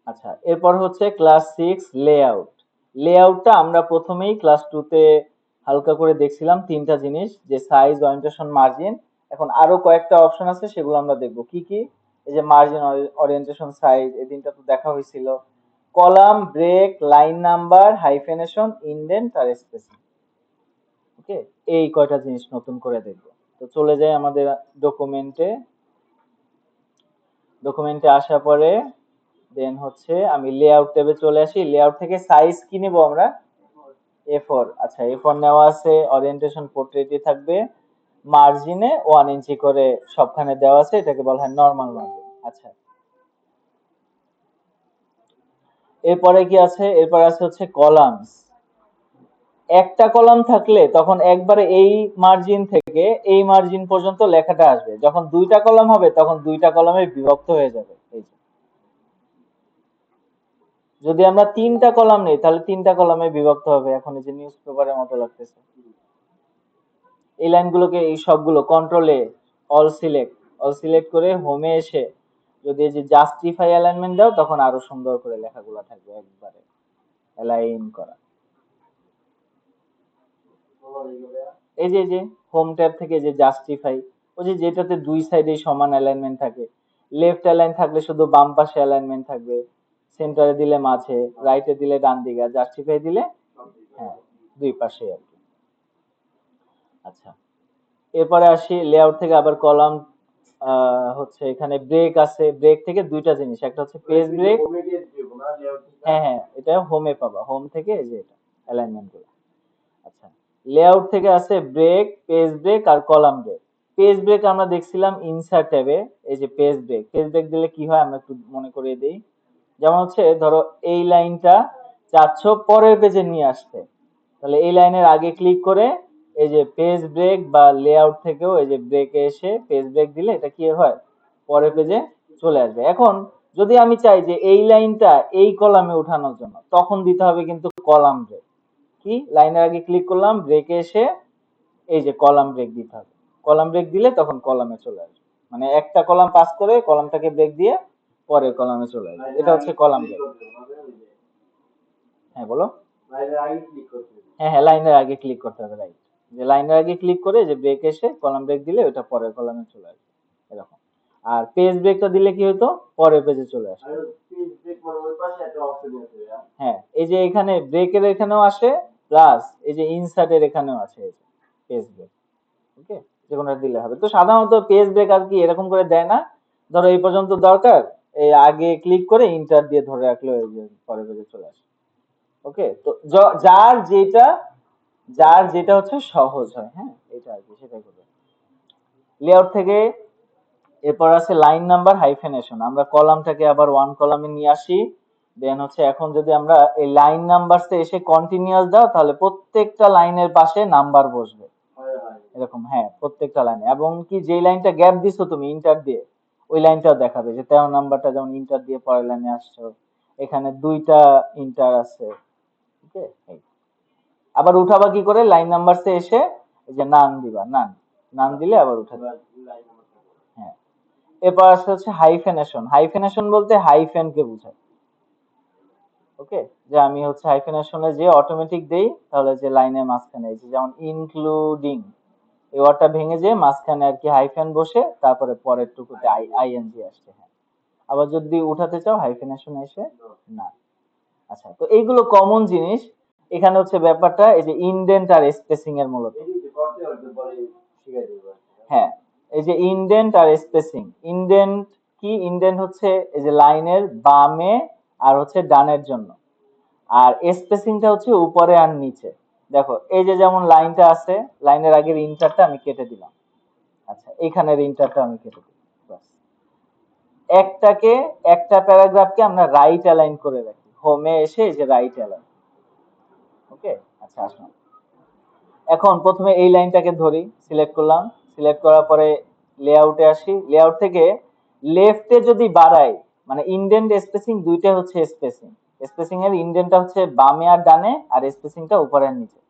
আচ্ছা, এরপর হচ্ছে ক্লাস 6 লেআউট। লেআউটটা আমরা প্রথমেই ক্লাস 2 তে হালকা করে দেখছিলাম, তিনটা জিনিস, যে সাইজ, ওরিয়েন্টেশন, মার্জিন। এখন আরো কয়েকটা অপশন আছে, সেগুলো আমরা দেখবো কি কি। এই যে মার্জিন, ওরিয়েন্টেশন, সাইজ, এই তিনটা তো দেখা হয়েছিল। Column, break, line number, hyphenation, indent আর স্পেসিং। ওকে, এই কয়টা জিনিস নতুন করে দেখবো। তো চলে যাই আমাদের ডকুমেন্টে। ডকুমেন্টে আসার পরে দেন হচ্ছে আমি লেআউট ট্যাবে চলে আসি। লেআউট থেকে সাইজ কি নিব আমরা? A4। আচ্ছা, A4 নেওয়া আছে। ওরিয়েন্টেশন পোর্ট্রেটই থাকবে। মার্জিনে 1 ইঞ্চি করে সবখানে দেওয়া আছে, এটাকে বলা হয় নরমাল মার্জিন। আচ্ছা, এরপরে কি আছে? এরপরে আছে হচ্ছে কলামস। একটা কলাম থাকলে তখন একবারে এই মার্জিন থেকে এই মার্জিন পর্যন্ত লেখাটা আসবে। যখন দুইটা কলাম হবে তখন দুইটা কলামে বিভক্ত হয়ে যাবে। এই যে, যদি আমরা তিনটা কলাম নেই তাহলে তিনটা কলামে বিভক্ত হবে। এখন এই যে নিউজ পেপারের মতো লাগতেছে। এই লাইনগুলোকে, এই সবগুলো কন্ট্রোল এ, অল সিলেক্ট করে হোমে এসে যদি এই যে জাস্টিফাই অ্যালাইনমেন্ট দাও তখন আরো সুন্দর করে লেখাগুলো থাকবে একবারে অ্যালাইন করা। এই যে হোম ট্যাব থেকে যে জাস্টিফাই, ওই যে যেটাতে দুই সাইডে সমান অ্যালাইনমেন্ট থাকে। লেফট অ্যালাইন থাকলে শুধু বাম পাশে অ্যালাইনমেন্ট থাকবে, সেন্টারে দিলে মাঝে, রাইটে দিলে ডান দিকে, আর জাস্টিফাই দিলে হ্যাঁ দুই পাশে আর কি। আচ্ছা, এরপরে আসি লেআউট থেকে আবার কলাম। হচ্ছে এখানে ব্রেক আছে। ব্রেক থেকে দুইটা জিনিস, একটা হচ্ছে পেজ ব্রেক। হ্যাঁ হ্যাঁ, এটা হোমে পাবা, হোম থেকে এই যে এটা অ্যালাইনমেন্ট গুলো। আচ্ছা, লেআউট থেকে আছে ব্রেক, পেজ ব্রেক আর কলাম ব্রেক। পেজ ব্রেক আমরা দেখছিলাম ইনসার্ট ট্যাবে। এই যে পেজ ব্রেক, পেজ ব্রেক দিলে কি হয় আমরা একটু মনে করিয়ে দিই। যেমন হচ্ছে ধরো এই লাইনটা চাচ্ছ পরের পেজে নিয়ে আসতে, তাহলে এই লাইনের আগে ক্লিক করে এই যে পেজ ব্রেক বা লেআউট থেকেও এই যে ব্রেকে এসে পেজ ব্রেক দিলে এটা কি হয়, পরের পেজে চলে আসবে। এখন যদি আমি চাই যে এই লাইনটা এই কলামে উঠানোর জন্য, তখন দিতে হবে কিন্তু কলাম ব্রেক। কি, লাইনের আগে ক্লিক করলাম, ব্রেকে এসে এই যে কলাম ব্রেক দিতে হবে। কলাম ব্রেক দিলে তখন কলামে চলে আসবে, মানে একটা কলাম পাস করে কলামটাকে ব্রেক দিয়ে পরের কলামে চলে আসবে। এটা হচ্ছে কলাম ব্রেক। হ্যাঁ বলো। হ্যাঁ হ্যাঁ, লাইনের আগে ক্লিক করতে হবে, রাইট। যে লাইনের আগে ক্লিক করে যে ব্রেক এসে কলাম ব্রেক দিলে ওটা পরের কলামে চলে আসবে এরকম। আর পেজ ব্রেকটা দিলে কি হতো, পরের পেজে চলে আসবে। হ্যাঁ, এই যে এখানে ব্রেকের এখানেও আসে, প্লাস এই যে ইনসার্টের এখানেও আছে পেজ ব্রেক। ওকে, যেকোনো দিলে হবে। তো সাধারণত পেজ ব্রেক আর কি এরকম করে দেয় না। ধরো এই পর্যন্ত দরকার, এই আগে ক্লিক করে ইন্টার দিয়ে ধরে রাখলে ওই যে পরের পেজে চলে আসে। ওকে, তো যার যেটা হচ্ছে সহজ হয়, হ্যাঁ এটা আর কি, সেটাই করবে। লেআউট থেকে এরপর আছে লাইন নাম্বার, হাইফেনেশন। আমরা কলামটাকে আবার ওয়ান কলামে নিয়ে আসি। দেন হচ্ছে এখন যদি আমরা এই লাইন নাম্বারসে এসে কন্টিনিউয়াস দাও তাহলে প্রত্যেকটা লাইনের পাশে নাম্বার বসবে এরকম। হ্যাঁ, প্রত্যেকটা লাইনে, এবং কি যেই লাইনটা গ্যাপ দিছো তুমি ইন্টার দিয়ে, ওই লাইনটাও দেখাবে যে 13 নাম্বারটা যেমন ইন্টার দিয়ে পরের লাইনে আসছো, এখানে দুইটা ইন্টার আছে। ওকে, আবার উঠাবা কি করে, লাইন নাম্বারসে এসে এই যে নান দিবা, নান, নান দিলে আবার উঠে যাবে। হ্যাঁ, এরপর আসছে হচ্ছে হাইফেনেশন। হাইফেনেশন বলতে হাইফেন কে বোঝায়। ওকে, যে আমি হচ্ছে হাইফেনেশনে যে অটোমেটিক দেই তাহলে যে লাইনের মাঝখানে এই যে যেমন ইনক্লুডিং, এই ওয়ার্ডটা ভেঙে যে মাঝখানে আর কি হাইফেন বসে তারপরে পরের টুকুতে আইএনজি আসছে। হ্যাঁ, আবার যদি উঠাতে চাও হাইফেনেশনে এসে না। আচ্ছা, তো এইগুলো কমন জিনিস। এখানে হচ্ছে ব্যাপারটা এই যে ইনডেন্ট আর স্পেসিং এর মূলত। হ্যাঁ, এই যে ইনডেন্ট আর স্পেসিং। ইনডেন্ট কি, ইনডেন্ট হচ্ছে এই যে লাইনের বামে আর হচ্ছে ডানের জন্য, আর স্পেসিংটা হচ্ছে উপরে আর নিচে। দেখো এই যে যেমন লাইনটা আছে, লাইনের আগের ইন্টারটা আমি কেটে দিলাম। আচ্ছা, এখানের ইন্টারটা আমি কেটে দিলাম। ব্যাস। একটাকে, একটা প্যারাগ্রাফকে আমরা রাইট অ্যালাইন করে রাখি, হোমে এসে এই যে রাইট অ্যালাইন। ওকে, আচ্ছা আসুন, এখন প্রথমে এই লাইনটাকে ধরি, সিলেক্ট করলাম। সিলেক্ট করার পরে লেআউটে আসি। লেআউট থেকে লেফটে যদি বাড়াই, মানে ইনডেন্ট স্পেসিং দুইটা হচ্ছে স্পেসিং। স্পেসিং এর ইনডেন্টটা হচ্ছে বামে আর ডানে, আর স্পেসিংটা উপরে আর নিচে।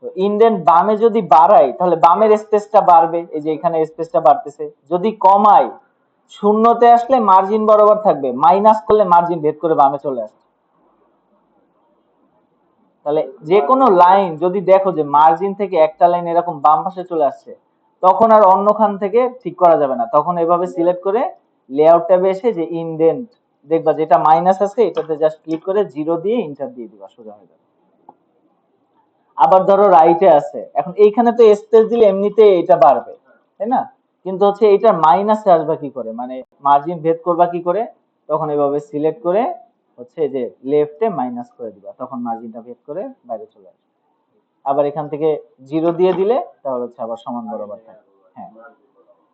তো ইনডেন্ট বামে যদি বাড়াই তাহলে বামের স্পেসটা বাড়বে, এই যে এখানে স্পেসটা বাড়তেছে। যদি কমাই শূন্যতে আসলে মার্জিন বরাবর থাকবে, মাইনাস করলে মার্জিন ভেদ করে বামে চলে আসবে। তাহলে যে কোনো লাইন যদি দেখো যে মার্জিন থেকে একটা লাইন এরকম বাম পাশে চলে আসছে, তখন আর অন্য খান থেকে ঠিক করা যাবে না, তখন এভাবে সিলেক্ট করে লেআউট ট্যাবে এসে যে ইনডেন্ট দেখবা যেটা মাইনাস আছে এটাতে জাস্ট ক্লিক করে জিরো দিয়ে ইন্টার দিয়ে দিবা, সোজা হয়ে যাবে। আবার ধরো রাইটে আছে, এখন এইখানে তো স্পেস দিলে এমনিতে এটা বাড়বে, তাই না? কিন্তু হচ্ছে এটা মাইনাসে আসবা কি করে, মানে মার্জিন ভেদ করবা কি করে, তখন এভাবে সিলেক্ট করে হচ্ছে যে লেফটে মাইনাস করে দিবা, তখন মার্জিনটা ভেদ করে বাইরে চলে আসবে। আবার এখান থেকে জিরো দিয়ে দিলে তাহলে হচ্ছে আবার সমান বরাবর থাকে। হ্যাঁ,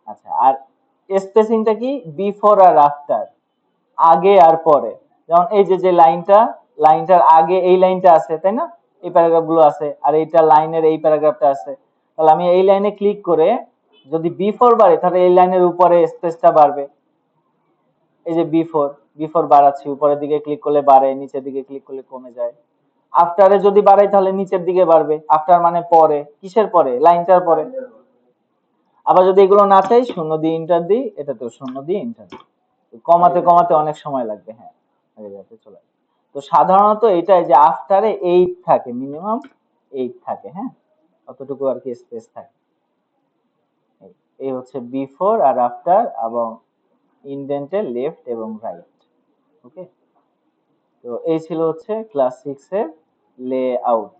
আচ্ছা, আর স্পেসিংটা কি, বিফোর আর আফটার, আগে আর পরে। যেমন এই যে যে লাইনটা, লাইনটার আগে এই লাইনটা আছে তাই না, এই প্যারাগ্রাফ গুলো আছে, আর এইটা লাইনের এই প্যারাগ্রাফটা আছে, তাহলে আমি এই লাইনে ক্লিক করে যদি বিফোর বাড়ে তাহলে এই লাইনের উপরে স্পেসটা বাড়বে। এই যে বিফোর, বিফোর বাড়াচ্ছি, উপরের দিকে ক্লিক করলে বাড়ে, নিচের দিকে ক্লিক করলে কমে যায়। আফটারে যদি বাড়াই তাহলে নিচের দিকে বাড়বে, আফটার মানে পরে, কিসের পরে, লাইনটার পরে। আবার যদি এগুলো না চাই শূন্য দিয়ে ইন্টার দিই, এটাতেও শূন্য দিয়ে ইন্টার দিই, কমাতে কমাতে অনেক সময় লাগবে। হ্যাঁ, হয়ে যাবে, চলে আসবে। তো সাধারণত এটাই যে আফটারে 8 থাকে, মিনিমাম 8 থাকে। হ্যাঁ, অতটুকু আর কি স্পেস থাকে। এই হচ্ছে বিফোর আর আফটার এবং ইনডেন্টের লেফট এবং রাইট। ওকে, তো এই ছিল হচ্ছে ক্লাস 6 এর লে আউট।